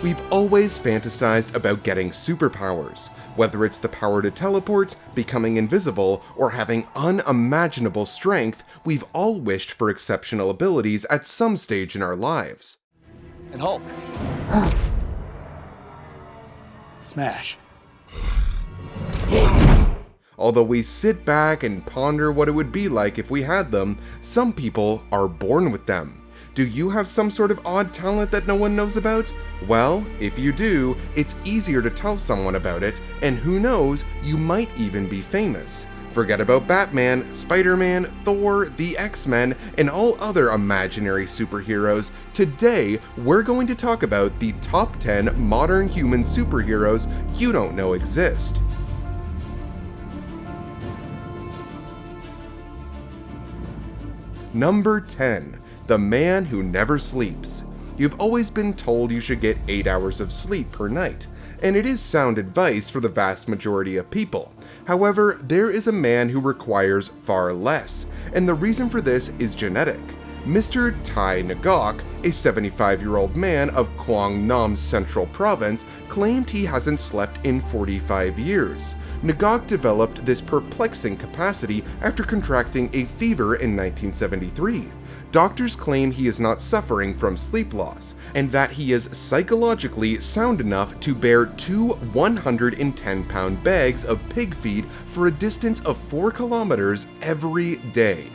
We've always fantasized about getting superpowers, whether it's the power to teleport, becoming invisible, or having unimaginable strength. We've all wished for exceptional abilities at some stage in our lives. And Hulk. Smash. Although we sit back and ponder what it would be like if we had them, some people are born with them. Do you have some sort of odd talent that no one knows about? Well, if you do, it's easier to tell someone about it, and who knows, you might even be famous. Forget about Batman, Spiderman, Thor, the X-Men, and all other imaginary superheroes. Today, we're going to talk about the top 10 modern human superheroes you don't know exist. Number 10. The man who never sleeps. You've always been told you should get 8 hours of sleep per night, and it is sound advice for the vast majority of people. However, there is a man who requires far less, and the reason for this is genetic. Mr. Tai Nagok, a 75-year-old man of Nam Central Province, claimed he hasn't slept in 45 years. Nagok developed this perplexing capacity after contracting a fever in 1973. Doctors claim he is not suffering from sleep loss, and that he is psychologically sound enough to bear 2 110-pound bags of pig feed for a distance of 4 kilometers every day.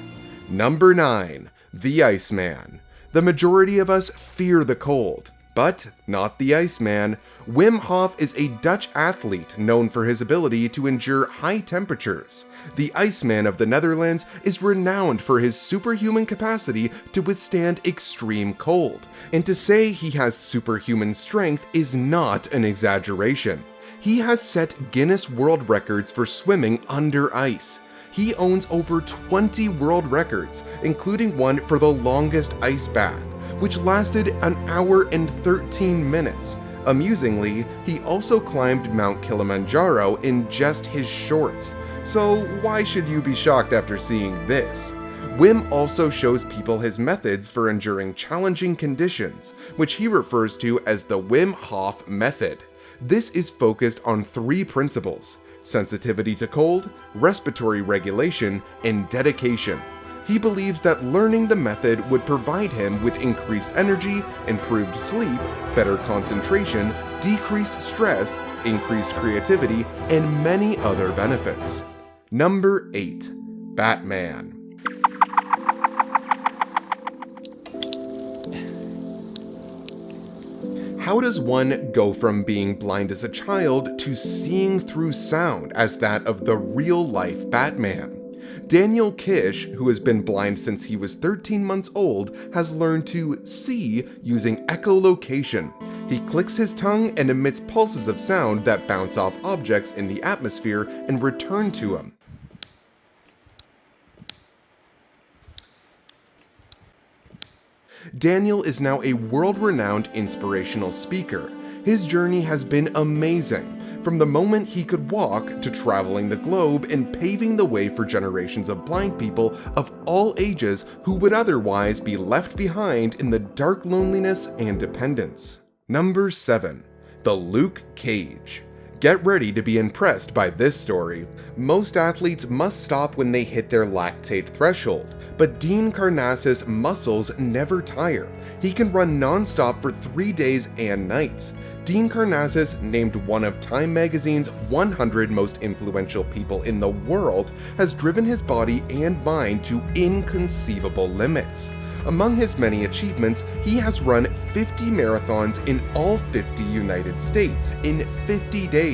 Number 9. The Iceman. The majority of us fear the cold, but not the Iceman. Wim Hof is a Dutch athlete known for his ability to endure high temperatures. The Iceman of the Netherlands is renowned for his superhuman capacity to withstand extreme cold, and to say he has superhuman strength is not an exaggeration. He has set Guinness World Records for swimming under ice. He owns over 20 world records, including one for the longest ice bath, which lasted an hour and 13 minutes. Amusingly, he also climbed Mount Kilimanjaro in just his shorts, so why should you be shocked after seeing this? Wim also shows people his methods for enduring challenging conditions, which he refers to as the Wim Hof method. This is focused on 3 principles: sensitivity to cold, respiratory regulation, and dedication. He believes that learning the method would provide him with increased energy, improved sleep, better concentration, decreased stress, increased creativity, and many other benefits. Number 8. Batman. How does one go from being blind as a child to seeing through sound as that of the real-life Batman? Daniel Kish, who has been blind since he was 13 months old, has learned to see using echolocation. He clicks his tongue and emits pulses of sound that bounce off objects in the atmosphere and return to him. Daniel is now a world-renowned inspirational speaker. His journey has been amazing, from the moment he could walk to traveling the globe and paving the way for generations of blind people of all ages who would otherwise be left behind in the dark loneliness and dependence. Number 7. The Luke Cage. Get ready to be impressed by this story. Most athletes must stop when they hit their lactate threshold, but Dean Karnassus' muscles never tire. He can run non-stop for 3 days and nights. Dean Karnassus, named one of Time magazine's 100 most influential people in the world, has driven his body and mind to inconceivable limits. Among his many achievements, he has run 50 marathons in all 50 United States in 50 days.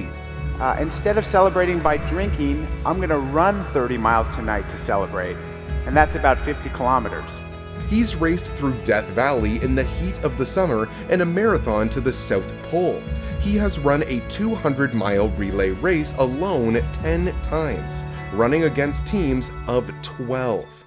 Instead of celebrating by drinking, I'm gonna run 30 miles tonight to celebrate, and that's about 50 kilometers. He's raced through Death Valley in the heat of the summer and a marathon to the South Pole. He has run a 200-mile relay race alone 10 times, running against teams of 12.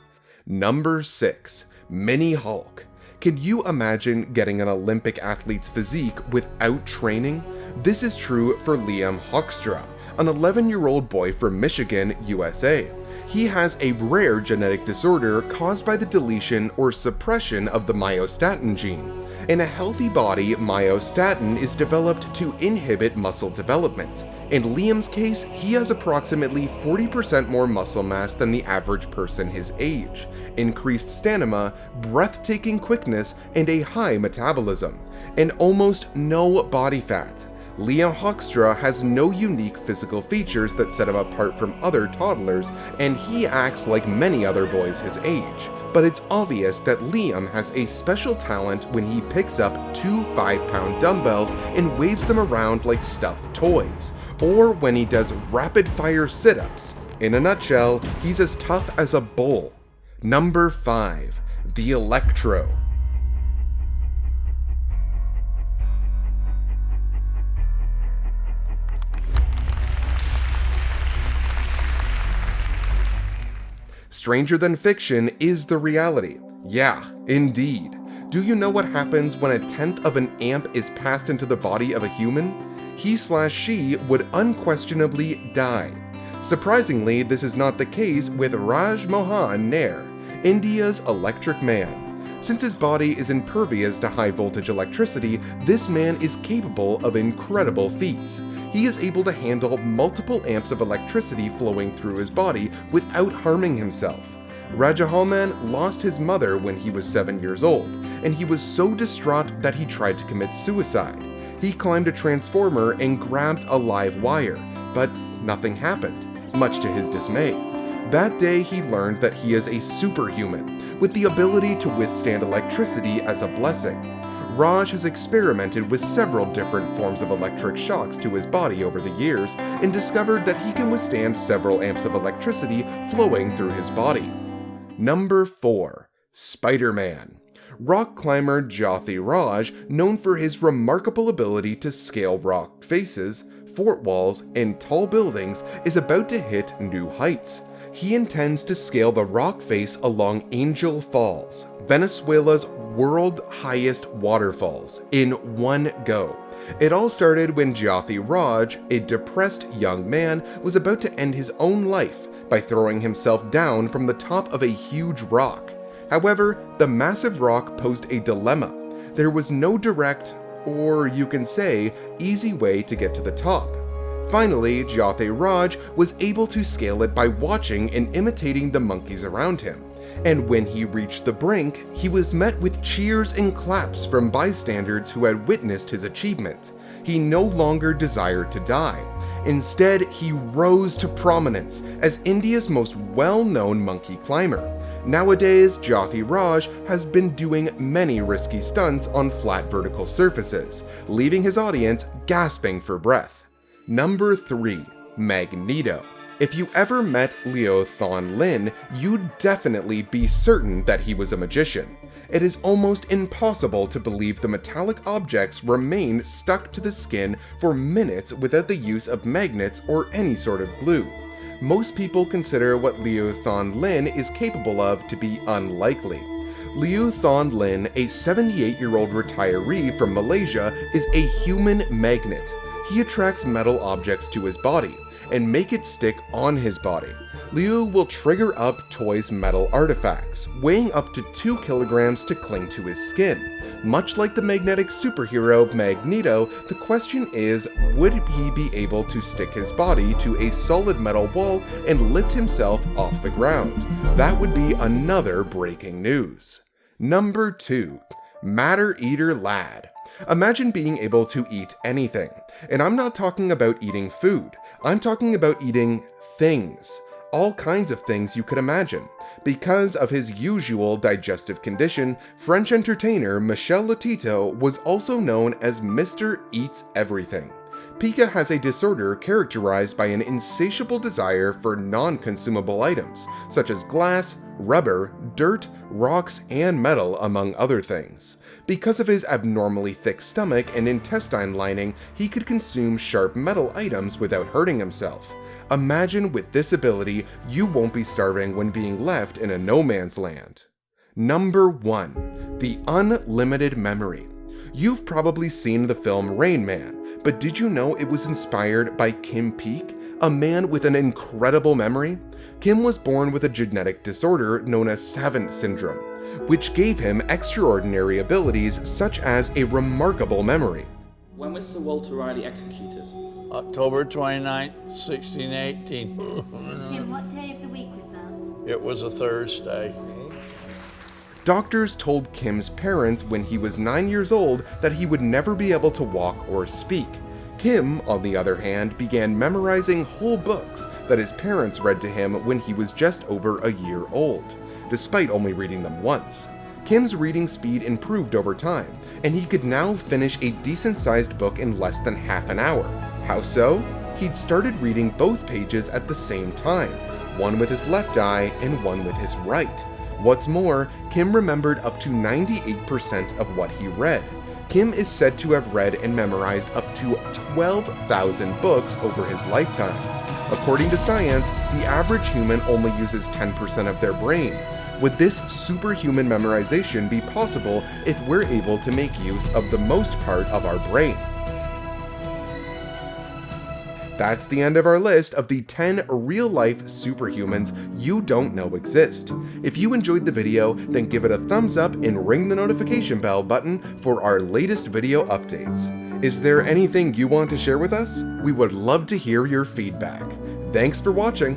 Number 6. Mini Hulk. Can you imagine getting an Olympic athlete's physique without training? This is true for Liam Hoekstra, an 11-year-old boy from Michigan, USA. He has a rare genetic disorder caused by the deletion or suppression of the myostatin gene. In a healthy body, myostatin is developed to inhibit muscle development. In Liam's case, he has approximately 40% more muscle mass than the average person his age, increased stamina, breathtaking quickness, and a high metabolism, and almost no body fat. Liam Hoekstra has no unique physical features that set him apart from other toddlers, and he acts like many other boys his age. But it's obvious that Liam has a special talent when he picks up 2 5-pound dumbbells and waves them around like stuffed toys, or when he does rapid-fire sit-ups. In a nutshell, he's as tough as a bull. Number 5. The Electro. Stranger than fiction is the reality. Yeah, indeed. Do you know what happens when 1/10 of an amp is passed into the body of a human? He/she would unquestionably die. Surprisingly, this is not the case with Raj Mohan Nair, India's electric man. Since his body is impervious to high voltage electricity, this man is capable of incredible feats. He is able to handle multiple amps of electricity flowing through his body without harming himself. Rajahoman lost his mother when he was 7 years old, and he was so distraught that he tried to commit suicide. He climbed a transformer and grabbed a live wire, but nothing happened, much to his dismay. That day he learned that he is a superhuman, with the ability to withstand electricity as a blessing. Raj has experimented with several different forms of electric shocks to his body over the years, and discovered that he can withstand several amps of electricity flowing through his body. Number 4. Spiderman. Rock climber Jyothi Raj, known for his remarkable ability to scale rock faces, fort walls, and tall buildings, is about to hit new heights. He intends to scale the rock face along Angel Falls, Venezuela's world's highest waterfalls, in one go. It all started when Jyothi Raj, a depressed young man, was about to end his own life by throwing himself down from the top of a huge rock. However, the massive rock posed a dilemma. There was no direct, or you can say, easy way to get to the top. Finally, Jyothi Raj was able to scale it by watching and imitating the monkeys around him. And when he reached the brink, he was met with cheers and claps from bystanders who had witnessed his achievement. He no longer desired to die. Instead, he rose to prominence as India's most well-known monkey climber. Nowadays, Jyothi Raj has been doing many risky stunts on flat vertical surfaces, leaving his audience gasping for breath. Number 3. Magneto. If you ever met Leo Thon Lin, you'd definitely be certain that he was a magician. It is almost impossible to believe the metallic objects remain stuck to the skin for minutes without the use of magnets or any sort of glue. Most people consider what Leo Thon Lin is capable of to be unlikely. Leo Thon Lin, a 78-year-old retiree from Malaysia, is a human magnet. He attracts metal objects to his body and make it stick on his body. Liu will trigger up toys' metal artifacts, weighing up to 2 kilograms to cling to his skin. Much like the magnetic superhero Magneto, the question is, would he be able to stick his body to a solid metal wall and lift himself off the ground? That would be another breaking news. Number 2. Matter Eater Lad. Imagine being able to eat anything. And I'm not talking about eating food. I'm talking about eating things. All kinds of things you could imagine. Because of his usual digestive condition, French entertainer Michel Lotito was also known as Mr. Eats Everything. Pika has a disorder characterized by an insatiable desire for non-consumable items, such as glass, rubber, dirt, rocks, and metal, among other things. Because of his abnormally thick stomach and intestine lining, he could consume sharp metal items without hurting himself. Imagine with this ability, you won't be starving when being left in a no man's land. Number 1. The Unlimited Memory. You've probably seen the film Rain Man, but did you know it was inspired by Kim Peek, a man with an incredible memory? Kim was born with a genetic disorder known as Savant syndrome, which gave him extraordinary abilities such as a remarkable memory. When was Sir Walter Raleigh executed? October 29th, 1618. Kim, what day of the week was that? It was a Thursday. Doctors told Kim's parents when he was 9 years old that he would never be able to walk or speak. Kim, on the other hand, began memorizing whole books that his parents read to him when he was just over a year old, despite only reading them once. Kim's reading speed improved over time, and he could now finish a decent-sized book in less than half an hour. How so? He'd started reading both pages at the same time, one with his left eye and one with his right. What's more, Kim remembered up to 98% of what he read. Kim is said to have read and memorized up to 12,000 books over his lifetime. According to science, the average human only uses 10% of their brain. Would this superhuman memorization be possible if we're able to make use of the most part of our brain? That's the end of our list of the 10 real-life superhumans you don't know exist. If you enjoyed the video, then give it a thumbs up and ring the notification bell button for our latest video updates. Is there anything you want to share with us? We would love to hear your feedback. Thanks for watching.